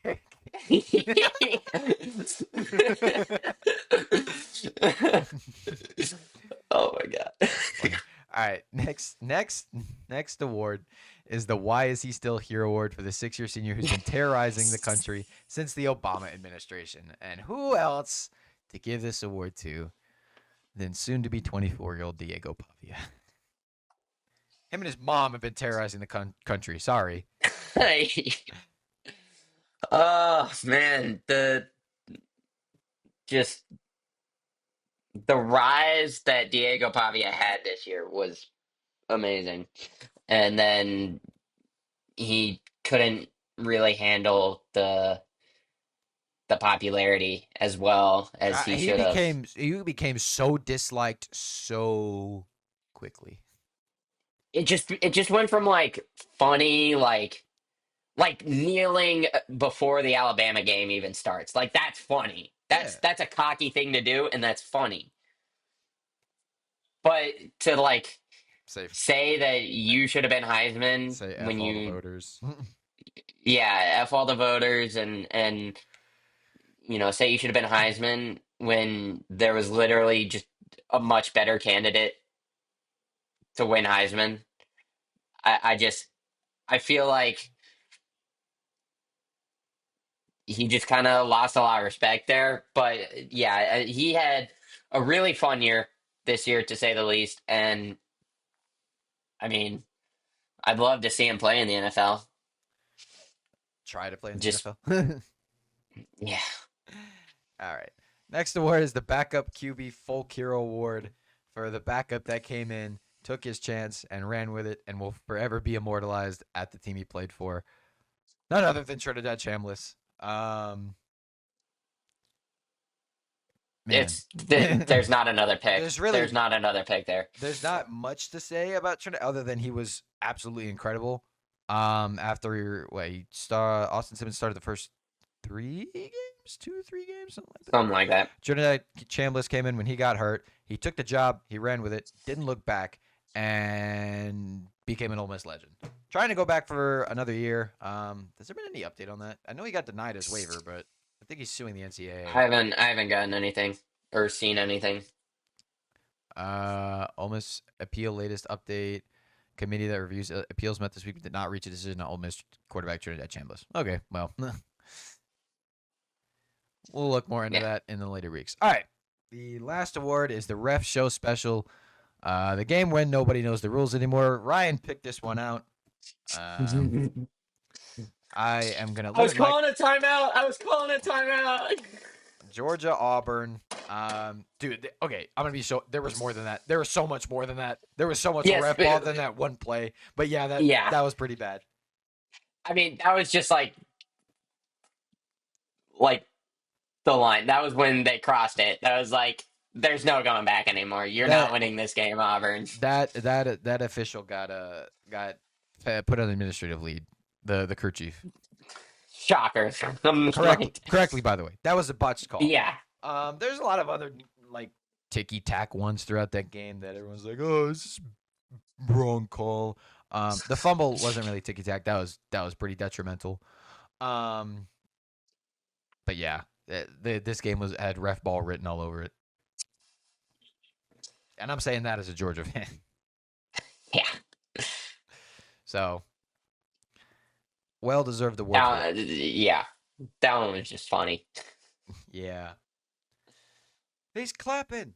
Oh my god. All right, next award is the Why Is He Still Here award for the 6-year senior who's been terrorizing the country since the Obama administration. And who else to give this award to than soon-to-be 24-year-old Diego Pavia? Him and his mom have been terrorizing the country. Sorry. Hey. Oh man, just the rise that Diego Pavia had this year was amazing. And then he couldn't really handle the popularity as well as he should have. He became so disliked so quickly. It just went from like funny like kneeling before the Alabama game even starts. Like that's funny. That's a cocky thing to do and that's funny. But to like Safe. say that you should have been Heisman Say F when all the you voters. yeah, F all the voters and say you should have been Heisman when there was literally just a much better candidate to win Heisman. I feel like he just kind of lost a lot of respect there. But yeah, he had a really fun year this year, to say the least. And I mean, I'd love to see him play in the NFL. Try to play in the Just NFL. yeah, All right. Next award is the backup QB Folk Hero Award for the backup that came in, took his chance, and ran with it, and will forever be immortalized at the team he played for. None other than Trinidad Chambliss. Man, there's not another pick. there's Not another pick there. not much to say about Trinidad other than he was absolutely incredible. After Austin Simmons started the first 3 games, 2-3 games, something like that. Something like that. Trinidad Chambliss came in when he got hurt. He took the job. He ran with it. Didn't look back, and became an Ole Miss legend. Trying to go back for another year. Has there been any update on that? I know he got denied his waiver, but I think he's suing the NCAA. I haven't gotten anything or seen anything. Ole Miss appeal latest update. Committee that reviews appeals met this week did not reach a decision on Ole Miss quarterback Trinidad Chambliss. Okay, well, we'll look more into that in the later weeks. All right, the last award is the Ref Show Special. The game when nobody knows the rules anymore. Ryan picked this one out. I am gonna. I was calling a timeout. Georgia Auburn. Dude. Okay, I'm gonna be so. There was more than that. There was so much more than that. There was so much ref ball than that one play. But yeah, that was pretty bad. I mean, that was just like the line. That was when they crossed it. That was like, there's no going back anymore. You're not winning this game, Auburn. That official got put on administrative leave. The crew chief. Shocker. Correctly, by the way. That was a botched call. Yeah. There's a lot of other like ticky tack ones throughout that game that everyone's like, oh, this is wrong call. The fumble wasn't really ticky tack. That was pretty detrimental. But yeah, this game had ref ball written all over it, and I'm saying that as a Georgia fan. Yeah. So, well deserved award. Yeah, that one was just funny. Yeah. He's clapping.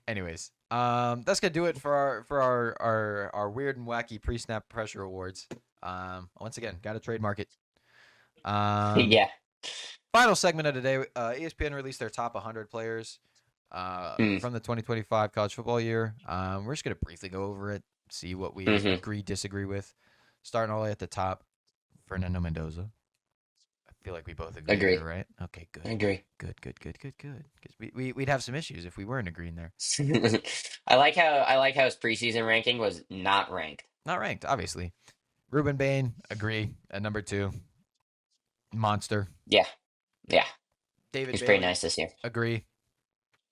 Anyways, that's gonna do it for our weird and wacky pre-snap pressure awards. Once again, got to trademark it. Yeah. Final segment of the day. ESPN released their top 100 players from the 2025 college football year. We're just gonna briefly go over it, see what we agree, disagree with. Starting all the way at the top, Fernando Mendoza. I feel like we both agree. Here, right? Okay, good. I agree. Good. Because we'd have some issues if we weren't agreeing there. I like how his preseason ranking was not ranked. Not ranked, obviously. Ruben Bain, agree at number 2. Monster. Yeah. David He's Bailey, pretty nice this year. agree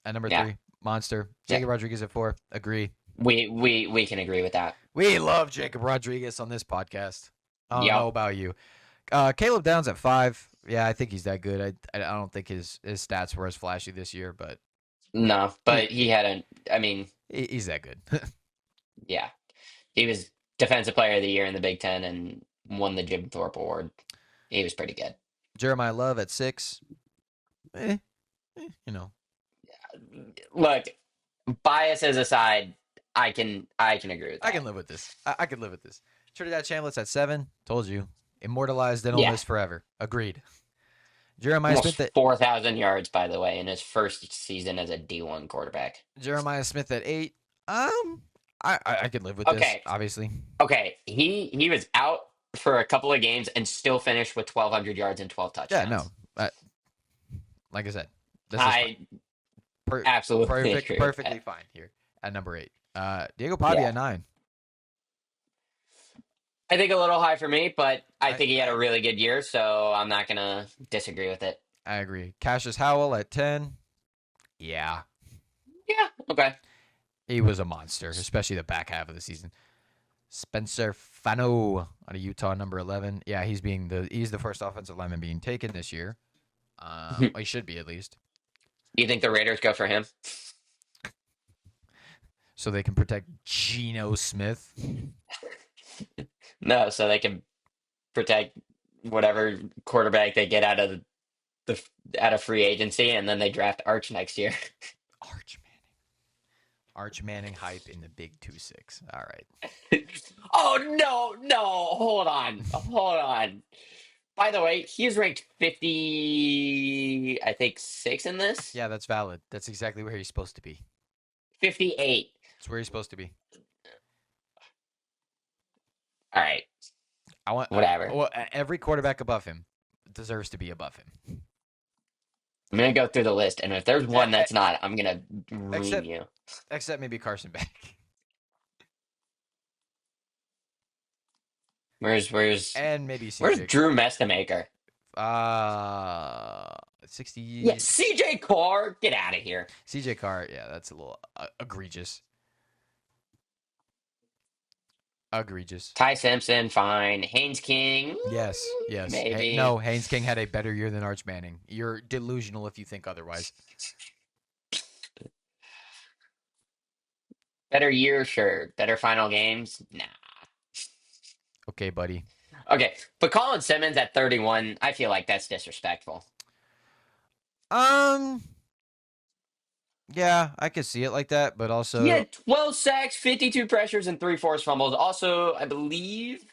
at number 3. Monster. Jacob Rodriguez at 4. Agree. We can agree with that. We love Jacob Rodriguez on this podcast. I don't know about you. Caleb Downs at 5. Yeah, I think he's that good. I don't think his stats were as flashy this year, but no, but he had he's that good. Yeah, he was defensive player of the year in the Big Ten and won the Jim Thorpe Award. He was pretty good. Jeremiah Love at 6. Look, biases aside, I can agree with that. I can live with this. I can live with this. Trinidad Chambliss at 7. Told you. Immortalized in Ole Miss forever. Agreed. Jeremiah Smith at 4,000 yards, by the way, in his first season as a D1 quarterback. Jeremiah Smith at 8. I could live with this, obviously. Okay, he was out for a couple of games and still finished with 1,200 yards and 12 touchdowns. Yeah, no. Like I said, this is absolutely perfectly fine here at number 8. Diego Pavia at 9. I think a little high for me, but I think he had a really good year, so I'm not going to disagree with it. I agree. Cassius Howell at 10. Yeah. Yeah, okay. He was a monster, especially the back half of the season. Spencer Fano out of Utah, number 11. Yeah, he's the first offensive lineman being taken this year. He should be, at least. You think the Raiders go for him? So they can protect Geno Smith. No, so they can protect whatever quarterback they get the out of free agency, and then they draft Arch next year. Arch Manning. Arch Manning hype in the big 2-6. All right. Oh no, hold on. By the way, he's ranked 50, I think, six in this. Yeah, that's valid. That's exactly where he's supposed to be. 58. That's where he's supposed to be. All right, I want whatever. well, every quarterback above him deserves to be above him. I'm gonna go through the list, and if there's one that's not, I'm gonna ream Except you. except maybe Carson Beck. Where's And maybe where's CJ Drew Mestamaker? 60 Yeah, CJ Carr, get out of here. CJ Carr, yeah, that's a little egregious. Egregious. Ty Simpson, fine. Haynes King, Yes, yes. maybe. No, Haynes King had a better year than Arch Manning. You're delusional if you think otherwise. Better year, sure. Better final games, nah. Okay, buddy. Okay, but Colin Simmons at 31, I feel like that's disrespectful. Um, yeah, I could see it like that, but He also had 12 sacks, 52 pressures, and three forced fumbles. Also, I believe.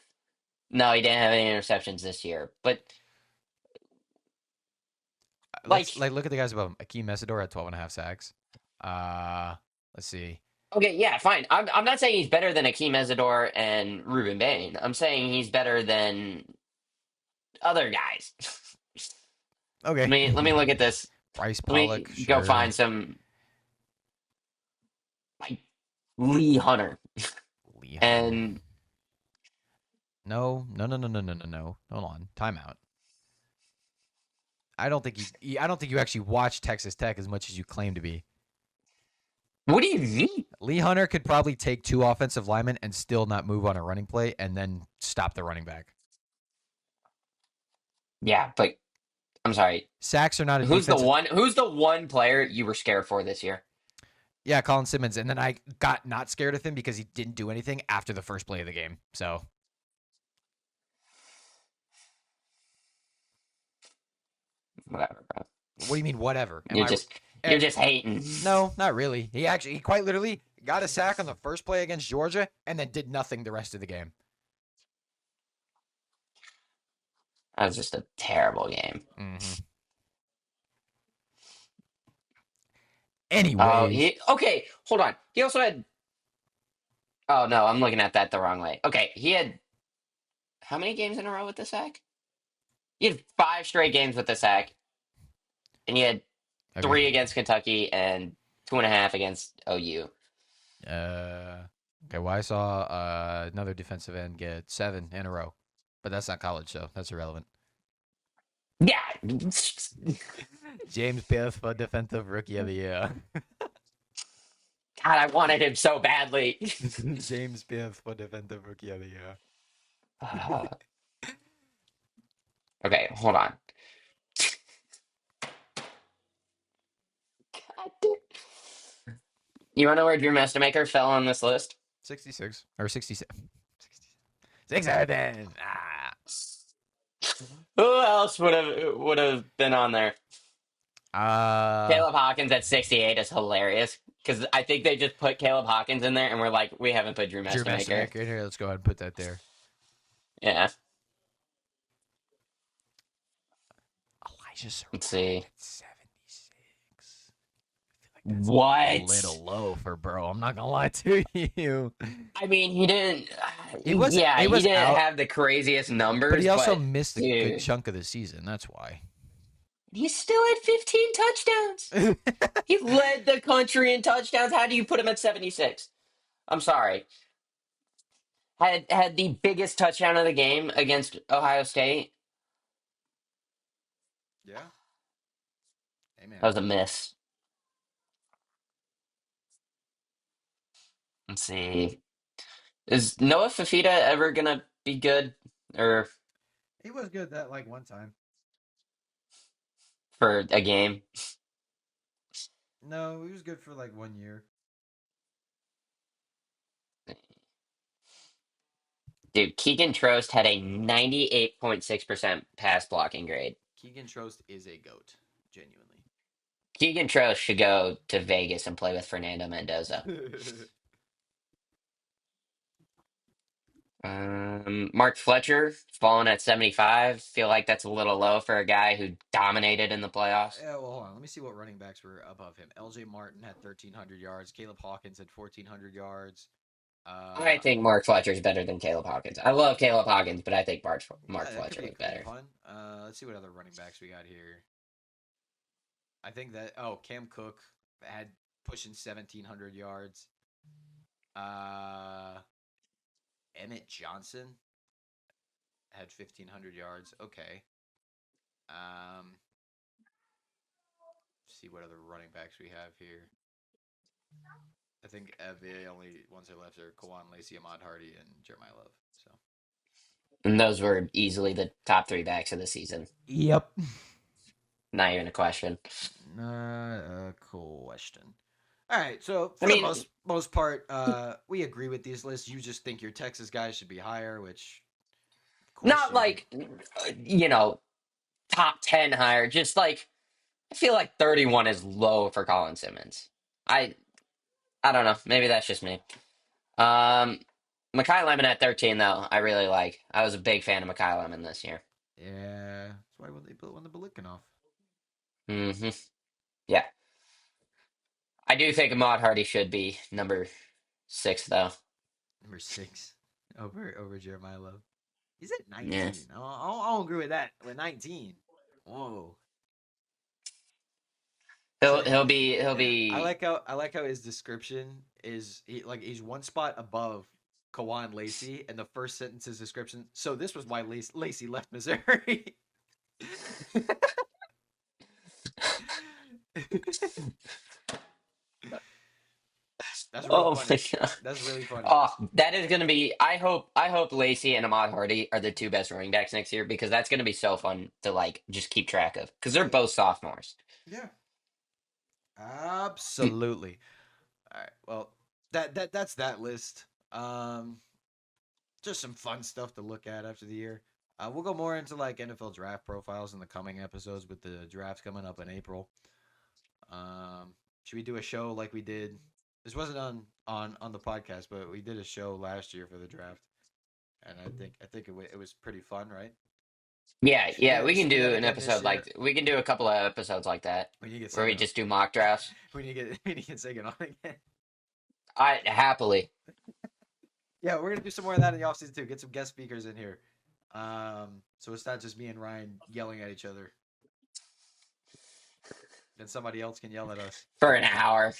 No, he didn't have any interceptions this year. But, let's like, like look at the guys above him. Akeem Mesidor had 12 and a half sacks. Let's see. okay, yeah, fine. I'm not saying he's better than Akeem Ezador and Ruben Bain. I'm saying he's better than other guys. Okay. Let me look at this. Bryce Let me Pollock, go sure. find some, like, Lee Hunter. Lee Hunter. And No. Hold on. Timeout. I don't think I don't think you actually watch Texas Tech as much as you claim to be. what do you mean? Lee Hunter could probably take two offensive linemen and still not move on a running play and then stop the running back. Yeah, but I'm sorry. Sacks are not a Who's defensive. Who's the one player you were scared for this year? Yeah, Colin Simmons. And then I got not scared of him because he didn't do anything after the first play of the game. So. Whatever, bro. What do you mean, whatever? You're just hating. No, not really. He quite literally got a sack on the first play against Georgia and then did nothing the rest of the game. That was just a terrible game. Mm-hmm. Oh, Anyways. okay. Hold on. He also had. Oh no, I'm looking at that the wrong way. Okay, he had how many games in a row with the sack? He had 5 straight games with the sack, and he had Okay. 3 against Kentucky and 2.5 against OU. Okay, well, I saw another defensive end get 7 in a row, but that's not college, so that's irrelevant. Yeah. James Pierce for Defensive Rookie of the Year. God, I wanted him so badly. James Pierce for Defensive Rookie of the Year. Okay, hold on. God damn. You want to know where Drew Mestamaker fell on this list? 66 or 67. 67. Who else would have been on there? Caleb Hawkins at 68 is hilarious because I think they just put Caleb Hawkins in there and we're like, we haven't put Drew Drew Mestamaker. Mestamaker. Here, let's go ahead and put that there. Yeah. Elijah Sarone Let's see. at 76. I feel like What? a little low for bro. I'm not gonna lie to you. I mean, he didn't. He was he didn't out, have the craziest numbers, but he also missed a good dude, chunk of the season. That's why. he still had 15 touchdowns. He led the country in touchdowns. How do you put him at 76? I'm sorry. Had the biggest touchdown of the game against Ohio State. Yeah. Amen. That was a miss. Let's see. Is Noah Fafita ever gonna be good, or He was good that like one time. for a game? No, he was good for like 1 year. Dude, Keegan Trost had a 98.6% pass blocking grade. Keegan Trost is a goat, genuinely. Keegan Trost should go to Vegas and play with Fernando Mendoza. Mark Fletcher falling at 75. Feel like that's a little low for a guy who dominated in the playoffs. Yeah, well, hold on. Let me see what running backs were above him. L.J. Martin had 1,300 yards. Caleb Hawkins had 1,400 yards. I think Mark Fletcher's better than Caleb Hawkins. I love Caleb Hawkins, but I think Mark Yeah, that Fletcher was could be better. fun. Let's see what other running backs we got here. I think that Cam Cook had pushing 1,700 yards. Emmett Johnson had 1,500 yards. Okay. See what other running backs we have here. I think the only ones that are left are Kawan Lacey, Ahmad Hardy, and Jeremiah Love. So. And those were easily the top 3 backs of the season. Yep. Not even a question. Not a question. All right, so for I mean, the most part, we agree with these lists. You just think your Texas guys should be higher, which of course not you like, top 10 higher. Just like, I feel like 31 is low for Colin Simmons. I don't know. Maybe that's just me. Makai Lemon at 13, though, I really like. I was a big fan of Makai Lemon this year. Yeah, that's why they won the Belikanov. Mm-hmm. Yeah. I do think Ahmad Hardy should be number 6, though. Number 6 over Jeremiah Love. He's at 19. Yeah. I don't agree with that. With 19. Whoa. He'll be. I like how his description is he's one spot above Kawan Lacey, and the first sentence is description. So this was why Lacey left Missouri. That's really funny. My God. That's really funny. Oh, that is gonna be. I hope Lacey and Ahmad Hardy are the 2 best running backs next year, because that's gonna be so fun to like just keep track of, because they're both sophomores. Yeah. Absolutely. All right. Well, that's that list. Just some fun stuff to look at after the year. We'll go more into like NFL draft profiles in the coming episodes with the drafts coming up in April. Should we do a show like we did? This wasn't on the podcast, but we did a show last year for the draft, and I think it was pretty fun, right? Yeah, we can Should we do do that an again this episode year? we can do a couple of episodes like that We need to get where we Sagan just do mock drafts. on. We need to get Sagan on again. I happily. Yeah, we're gonna do some more of that in the offseason too. Get some guest speakers in here, so it's not just me and Ryan yelling at each other. Then somebody else can yell at us For an hour.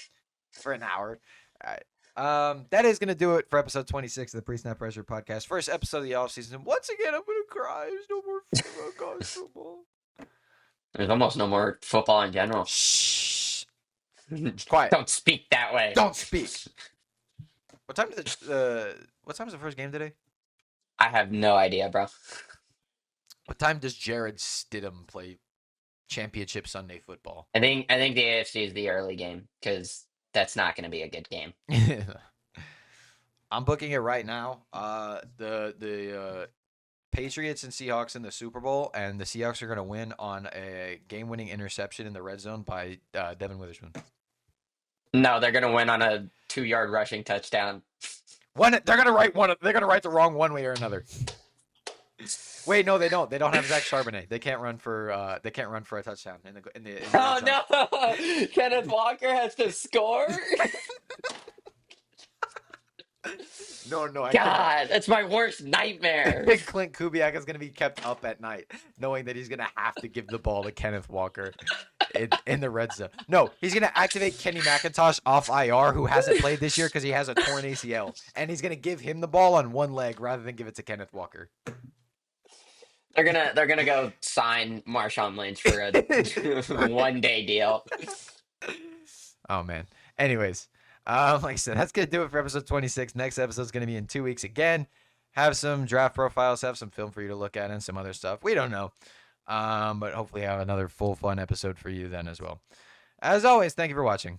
for an hour. All right. That is gonna do it for episode 26 of the Pre-Snap Pressure Podcast. First episode of the offseason. Once again, I'm gonna cry. There's no more college football. There's almost no more football in general. Shh. Quiet. Don't speak that way. Don't speak. What time is the first game today? I have no idea, bro. What time does Jared Stidham play Championship Sunday football? I think the AFC is the early game, because that's not going to be a good game. I'm booking it right now. The Patriots and Seahawks in the Super Bowl, and the Seahawks are going to win on a game-winning interception in the red zone by Devin Witherspoon. No, they're going to win on a 2-yard rushing touchdown. They're going to write one. They're going to write the wrong one way or another. Wait, no, they don't. They don't have Zach Charbonnet. They can't run for a touchdown in the Oh red zone. no! Kenneth Walker has to score. No, I God, that's my worst nightmare. Clint Kubiak is going to be kept up at night, knowing that he's going to have to give the ball to Kenneth Walker in the red zone. No, he's going to activate Kenny McIntosh off IR, who hasn't played this year because he has a torn ACL, and he's going to give him the ball on one leg rather than give it to Kenneth Walker. They're gonna go sign Marshawn Lynch for a 1-day deal. Oh man. Anyways, like I said, that's gonna do it for episode 26. Next episode is gonna be in 2 weeks again. Have some draft profiles, have some film for you to look at, and some other stuff. We don't know, but hopefully have another full fun episode for you then as well. As always, thank you for watching.